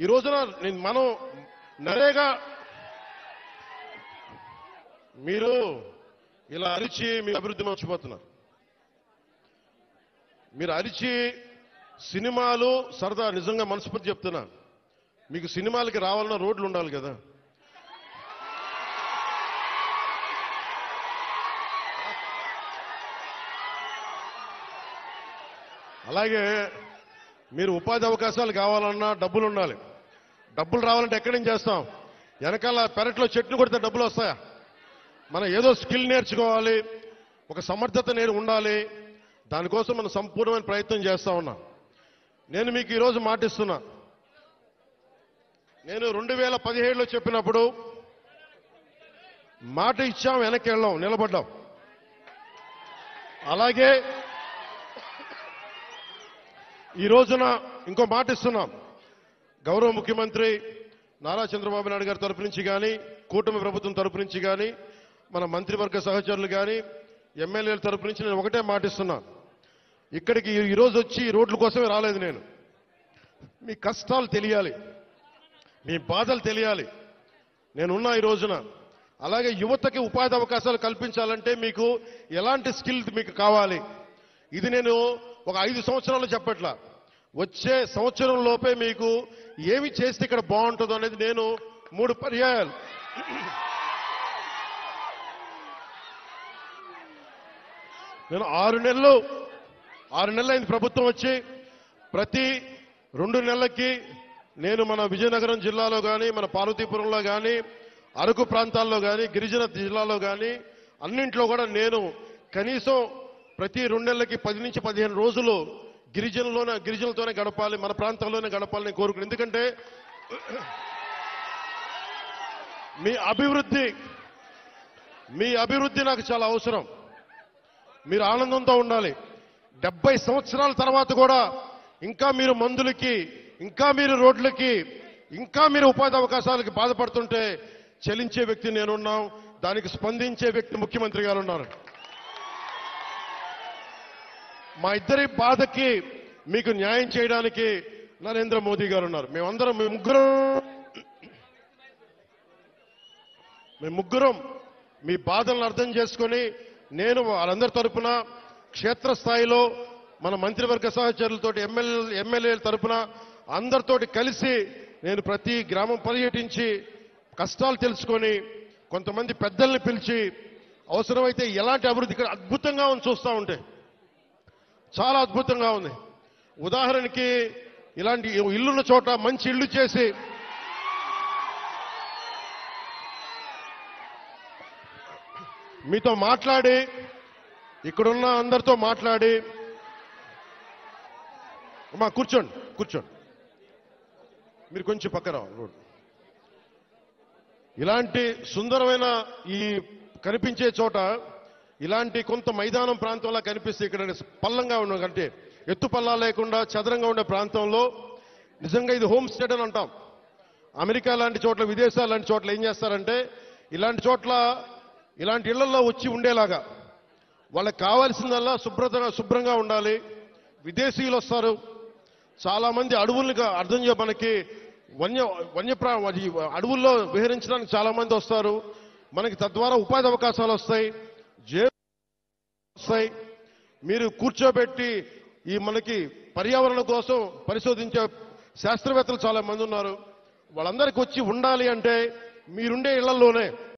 ఈ రోజున మనం నరేగా మీరు ఇలా అరిచి మీ అభివృద్ధి మర్చిపోతున్నారు. మీరు అరిచి సినిమాలు సరదా నిజంగా మనస్ఫూర్తి చెప్తున్నా, మీకు సినిమాలకి రావాలన్న రోడ్లు ఉండాలి కదా. అలాగే మీరు ఉపాధి అవకాశాలు కావాలన్నా డబ్బులు ఉండాలి. డబ్బులు రావాలంటే ఎక్కడి నుంచి చేస్తాం? వెనకాల పెరట్లో చెట్లు కొడితే డబ్బులు వస్తాయా? మనం ఏదో స్కిల్ నేర్చుకోవాలి, ఒక సమర్థత ఉండాలి. దానికోసం మనం సంపూర్ణమైన ప్రయత్నం చేస్తా ఉన్నాం. నేను మీకు ఈరోజు మాటిస్తున్నా, నేను 2017లో చెప్పినప్పుడు మాట ఇచ్చాం, వెనక్కి వెళ్ళాం, నిలబడ్డాం. అలాగే ఈ రోజున ఇంకో మాట ఇస్తున్నాం. గౌరవ ముఖ్యమంత్రి నారా చంద్రబాబు నాయుడు గారి తరపు నుంచి కానీ, కూటమి ప్రభుత్వం తరపు నుంచి కానీ, మన మంత్రివర్గ సహచరులు కానీ, ఎమ్మెల్యేల తరపు నుంచి నేను ఒకటే మాటిస్తున్నా. ఇక్కడికి ఈరోజు వచ్చి రోడ్ల కోసమే రాలేదు నేను. మీ కష్టాలు తెలియాలి, మీ బాధలు తెలియాలి. నేనున్నా ఈ రోజున. అలాగే యువతకి ఉపాధి అవకాశాలు కల్పించాలంటే మీకు ఎలాంటి స్కిల్ మీకు కావాలి, ఇది నేను ఒక 5 సంవత్సరాలు చెప్పట్లా. వచ్చే సంవత్సరం లోపే మీకు ఏమి చేస్తే ఇక్కడ బాగుంటుందో అనేది నేను 3 పర్యాయాలు నేను 6 నెలలు అయింది ప్రభుత్వం వచ్చి. ప్రతి 2 నెలలకి నేను మన విజయనగరం జిల్లాలో కానీ, మన పార్వతీపురంలో కానీ, అరకు ప్రాంతాల్లో కానీ, గిరిజన జిల్లాలో కానీ అన్నింట్లో కూడా నేను కనీసం ప్రతి 2 నెలలకి 10 నుంచి 15 రోజులు గిరిజనులతోనే గడపాలి, మన ప్రాంతాల్లోనే గడపాలని కోరుకున్నాను. ఎందుకంటే మీ అభివృద్ధి నాకు చాలా అవసరం. మీరు ఆనందంతో ఉండాలి. 70 సంవత్సరాల తర్వాత కూడా ఇంకా మీరు మందులకి, ఇంకా మీరు రోడ్లకి, ఇంకా మీరు ఉపాధి అవకాశాలకి బాధపడుతుంటే చలించే వ్యక్తి నేనున్నాం. దానికి స్పందించే వ్యక్తి ముఖ్యమంత్రి గారు ఉన్నారు. మా ఇద్దరి బాధకి మీకు న్యాయం చేయడానికి నరేంద్ర మోదీ గారు ఉన్నారు. మేము ముగ్గురం మీ బాధలను అర్థం చేసుకొని, నేను వాళ్ళందరి తరపున క్షేత్రస్థాయిలో మన మంత్రివర్గ సహచరులతోటి, ఎమ్మెల్యేల తరపున అందరితోటి కలిసి నేను ప్రతి గ్రామం పర్యటించి కష్టాలు తెలుసుకొని, కొంతమంది పెద్దల్ని పిలిచి అవసరమైతే ఎలాంటి అభివృద్ధి ఇక్కడ అద్భుతంగా ఉంది. చూస్తూ ఉంటే చాలా అద్భుతంగా ఉంది. ఉదాహరణకి ఇలాంటి ఇల్లున్న చోట మంచి ఇల్లు చేసి, మీతో మాట్లాడి, ఇక్కడున్న అందరితో మాట్లాడి, అమ్మా కూర్చోండి, మీరు కొంచెం పక్కన రోడ్. ఇలాంటి సుందరమైన ఈ కనిపించే చోట, ఇలాంటి కొంత మైదానం ప్రాంతంలో కనిపిస్తే, ఇక్కడ పల్లంగా ఉన్న కంటే ఎత్తు పల్లా లేకుండా చదరంగా ఉండే ప్రాంతంలో నిజంగా ఇది హోమ్ స్టేట్ అని అంటాం. అమెరికా లాంటి చోట్ల, విదేశాలు లాంటి చోట్ల ఏం చేస్తారంటే, ఇలాంటి చోట్ల ఇలాంటి ఇళ్లలో వచ్చి ఉండేలాగా వాళ్ళకి కావాల్సిందల్లా శుభ్రంగా ఉండాలి. విదేశీయులు వస్తారు చాలా మంది. అడవులుగా అర్థం మనకి అడవుల్లో విహరించడానికి చాలా మంది వస్తారు. మనకి తద్వారా ఉపాధి అవకాశాలు వస్తాయి. మీరు కూర్చోబెట్టి ఈ మనకి పర్యావరణం కోసం పరిశోధించే శాస్త్రవేత్తలు చాలా మంది ఉన్నారు. వాళ్ళందరికీ వచ్చి ఉండాలి అంటే మీరుండే ఇళ్లలోనే